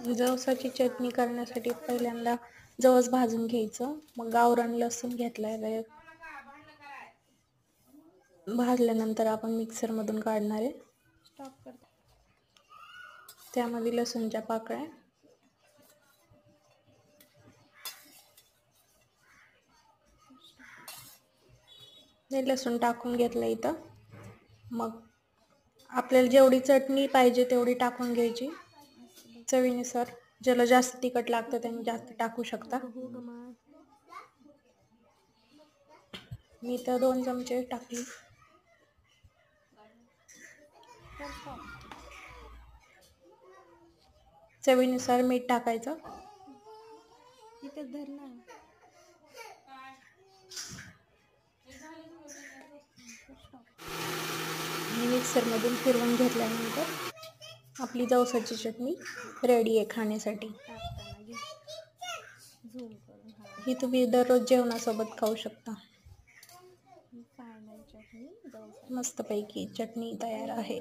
जवसाची चटणी करण्यासाठी पहिल्यांदा जवस भाजून घ्यायचं, मग गावरान लसूण घेतलाय. भाजल्यानंतर आपण मिक्सरमधून काढणार आहे. स्टॉप करते. त्यामध्ये लसूणच्या पाकळ्या, हे लसूण टाकून घेतलं इथं. मग आपल्याला जेवढी चटणी पाहिजे तेवढी टाकून घ्यायची चवीनुसार. ज्याला जास्त तिखट लागतं त्यांनी जास्त टाकू शकता. मी तर 2 चमचे टाकली. चवीनुसार मीठ टाकायचं. इथं धर ना. मिक्सरमधून फिरवून घेतल्यानंतर आपली जवसाची चटणी रेडी आहे खाण्यासाठी. झूम करून ही तुम्ही दररोज जेवणासोबत खाऊ शकता. फायनल चटणी मस्तपैकी चटणी तयार आहे.